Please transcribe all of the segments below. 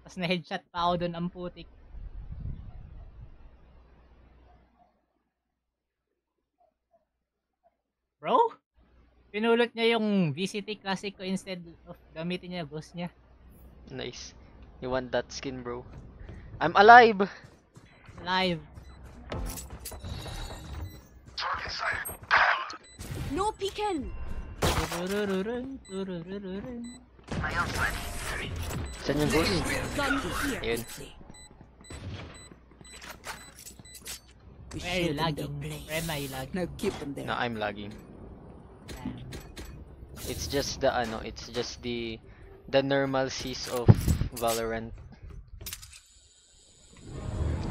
Tapos na-headshot pa ako dun ang putik. Bro? Pinulot niya yung VCT Classic ko instead of gamitin niya boss niya. Nice. You want that skin, bro? I'm alive! Live. No peeking. Tururururun, tururururun. Saan yung ghost? Gun here. Ayun. Where are you lagging? Where am I lagging? Now keep them there. No, I'm lagging. It's just the it's just the normal seas of Valorant.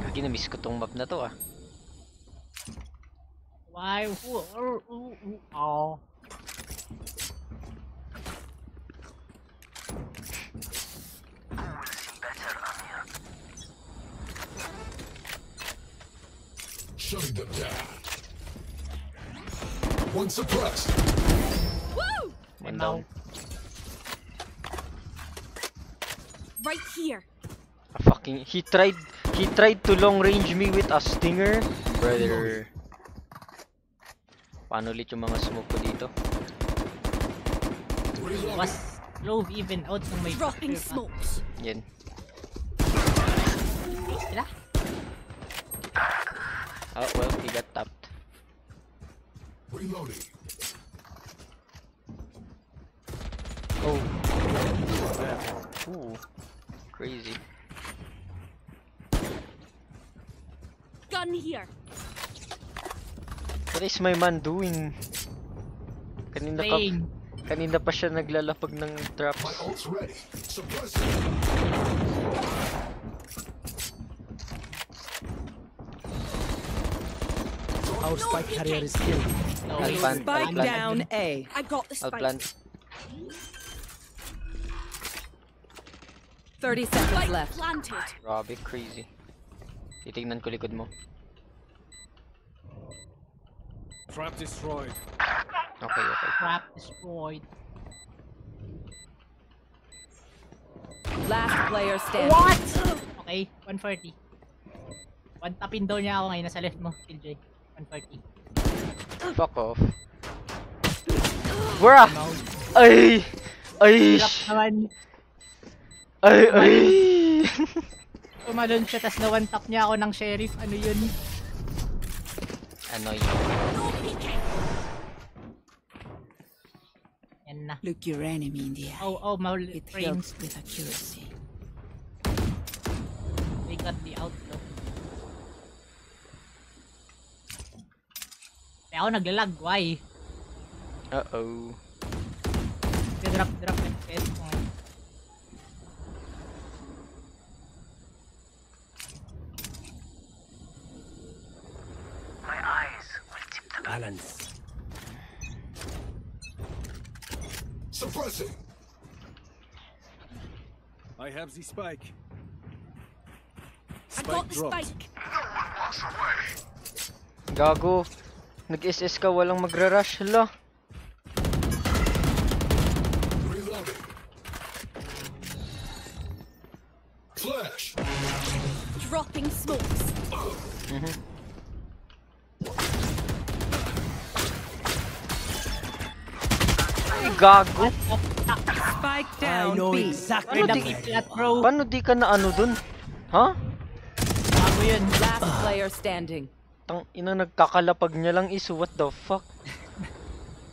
Lagi na-miss ko tong map na to ah. Why? Oh. Shutting them down. One suppressed. Woo! One down. Right here. He tried to long range me with a stinger. Brother. Paano ulit yung mga smoke ko dito? Was Clove even out ng may Dropping factor pa? smokes. Yan. Sila? Oh well, he got tapped. Reloading. Oh. Ooh. Crazy. Gun here. What is my man doing? Playing. Kanina pa siya naglalapag ng My traps. ult's ready. Suppressing. Our spike carrier is killed. No, I'll plant. Spike down A. I got the I'll spike. plant. 30 seconds Spike left. planted. Grabe, crazy. Titignan ko likod mo. Trap destroyed. Okay. Trap destroyed. Last player standing. What? Okay, 140. One tapin daw niya ako ngayon. Nasa left mo, TJ. 140. Fuck off. Bruh! Ay! Ay! Hirap naman. Ay! Tumalon siya, tas na one tap niya ako ng sheriff. Ano yun? Ano yun? No peeking. Yan na. Look your enemy in the eye. Oh, maul It frames. helps with accuracy. They got the outlook. Kaya ako naglalag. Why? Uh-oh. Drop FPS ko ngayon. Balance. Suppressing. I have the spike. I got Spike the dropped. spike. Gago. Nag-SS ka, walang magra-rush. Hala. Reloading. Flash. Dropping smokes. Ay, gago. Spike down B. Where the people at, bro? Paano di ka na ano dun? Ha? Bago yun. Last player standing. Tang ina, nagkakalapag niya lang is what the fuck?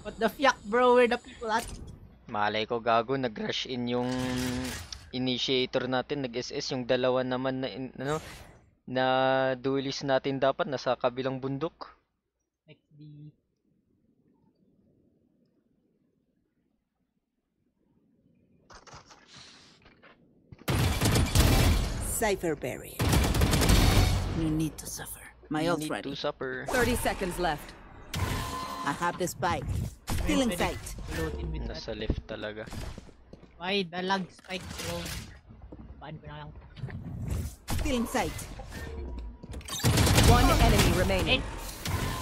What the fuck, bro? Where the people at? Malay ko gago, nag-rush in yung initiator natin, nag-SS yung dalawa naman na na duelist natin dapat nasa kabilang bundok. Next B. Cypher barrier. You need to suffer. My You ult's need ready. to suffer. 30 seconds left. I have the spike. Still in sight. Pilotin with that. Nasa left talaga. Why the lag spike, bro? Baan ko na lang. Still in sight. One enemy remaining.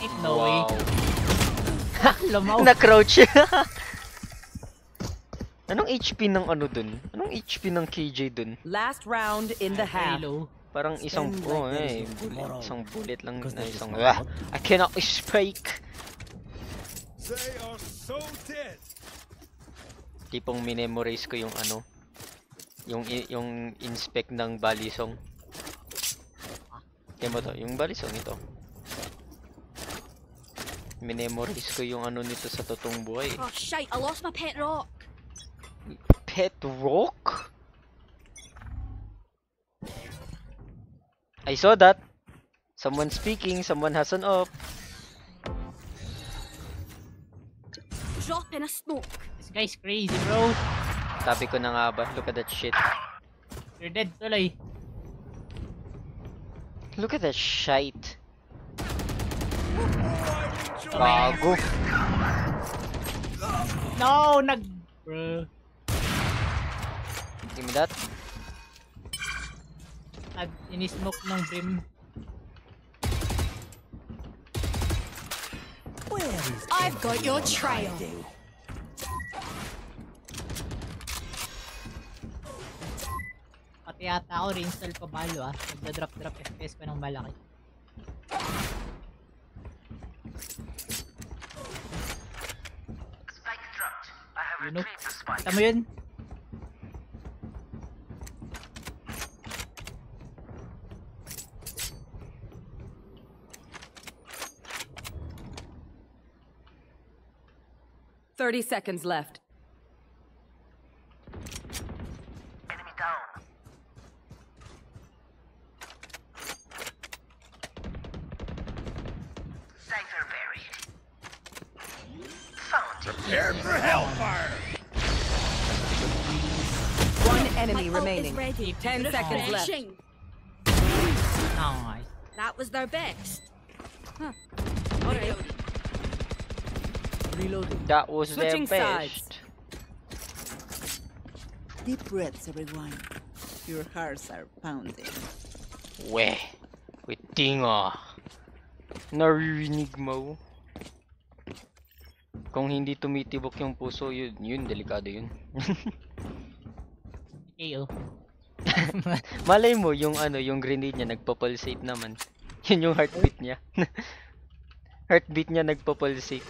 Ain't no way. Wow. Lumaw. Na-crouch. Anong HP ng ano dun? Anong HP ng KJ dun? Last round in the half. Halo. Parang isang Stand oh, like there eh, is no bullet, tomorrow. isang bullet lang Because na there is isang no I cannot speak. They are so dead. Tipong minemorize ko yung ano, yung inspect ng balisong. Kaya mo to, yung balisong ito. Minemorize ko yung ano nito sa totoong buhay. Oh shite, I lost my pet rock. Pet rock? I saw that. Someone speaking, someone has an up. Drop in a smoke. This guy's crazy, bro. Sabi ko na nga ba, look at that shit. You're dead tuloy. Look at that shite. Gago. No, bro. Give me that. Inismoke ng brim. I've got your trail. Pati yata ako reinstall pa balo Nagda-drop FPS ko ng malaki. You know? Kita mo yun? Thirty seconds left. Prepare for hellfire. One enemy My ult remaining. is ready. 10 seconds left. Refreshing. Nice. That was their best. Huh. Alright. Reloading. That was their Switching best. Deep breaths, everyone. Your hearts are pounding. Weh. Wait, tinga. Naririnig mo. Kung hindi tumitibok yung puso, yun delikado yun. KO. Malay mo yung ano, yung grenade niya nagpo-pulsate naman. Yun yung heartbeat niya. Heartbeat niya nagpo-pulsate.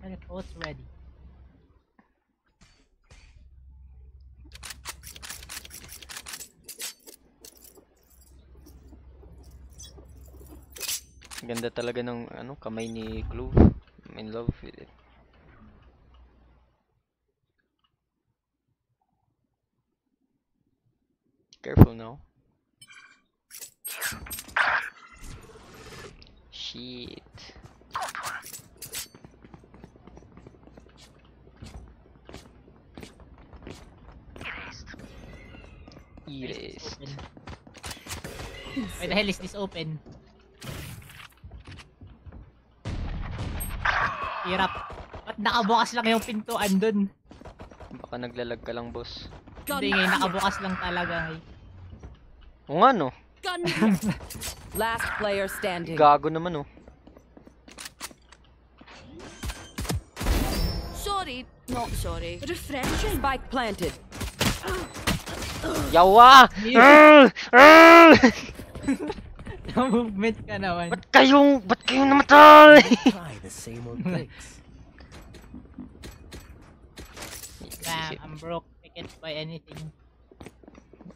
Teleport's ready. Ganda talaga ng ano, kamay ni Clove. I'm in love with it. Careful now. Shit. Erased. Open. Why the hell is this open? Hirap. Ba't nakabukas lang yung pintuan dun? Baka naglalag ka lang, boss. Gun Hindi here. nakabukas lang talaga. O nga no, Gun here. Last player standing. gago naman oh. Sorry, not sorry. Refreshing. Spike planted. Yawa! Movement ka naman. Ba't kayong namatay? Try the same old tricks. Bam, I'm broke. I can't buy anything.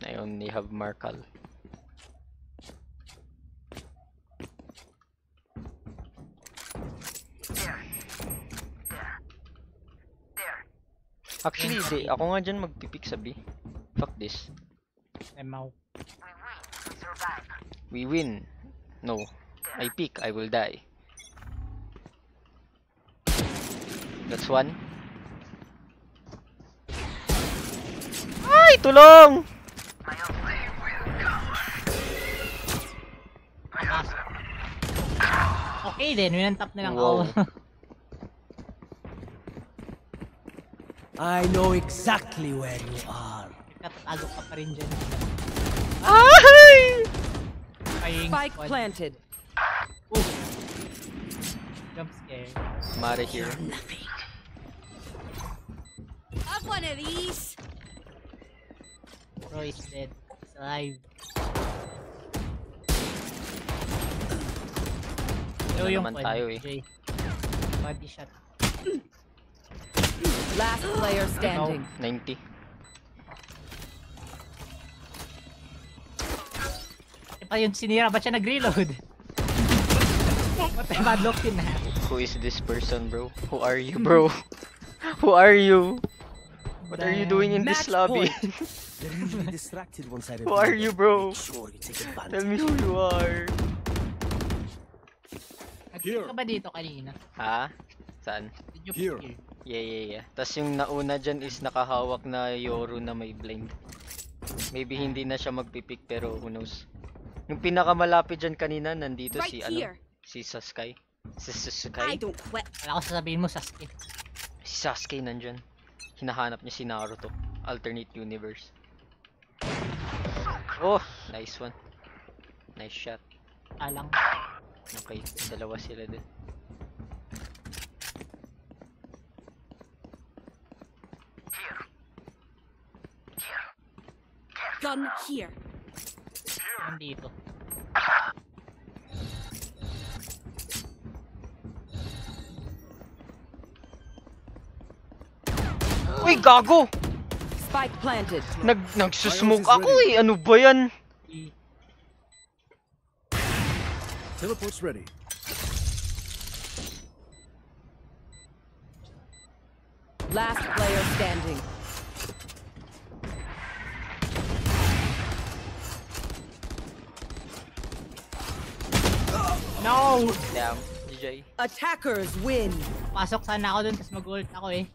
I only have Markal. Actually, di. Ako nga dyan magpipik sa B. Fuck this. Emaw. We win. No. I pick, I will die. That's one. Ay, tulong! Okay din, winantap na lang Wow. ako. I know exactly where you are. Katatago ka pa rin dyan. Ay! Firing Spike squad. planted. Oof. Jump scare. Mare here. one of these. Bro is dead. He's alive. Ito yung naman one, tayo eh. TJ. Body shot. Last player standing. 90. Ito pa yung sinira, ba't siya nag-reload? Patay madlock yun na. Who is this person, bro? Who are you, bro? Who are you? What are you doing in this Match lobby? They're usually distracted once I Who are you, bro? Make sure you take Tell advantage. me who you are. Nag-kill ka ba dito kanina? Ha? Saan? Did you Here. kill? Yeah. Tas yung nauna dyan is nakahawak na Yoru na may blind. Maybe hindi na siya magpipick pero who knows. Yung pinakamalapit dyan kanina nandito Right si here. si Sasuke. Si I Sasuke? don't quit. Wala ko sasabihin mo, Sasuke. Si Sasuke nandyan. Hinahanap niya si Naruto. Alternate universe. Oh, nice one. Nice shot. Alang. Okay, dalawa sila din. Gun here. Nandito. Uy, gago! Spike planted. Nagsusmoke ako eh. Ano ba yan? Teleport's ready. Last player standing. No! Damn, GJ. Attackers win. Pasok sana ako dun, tapos mag-ult ako eh.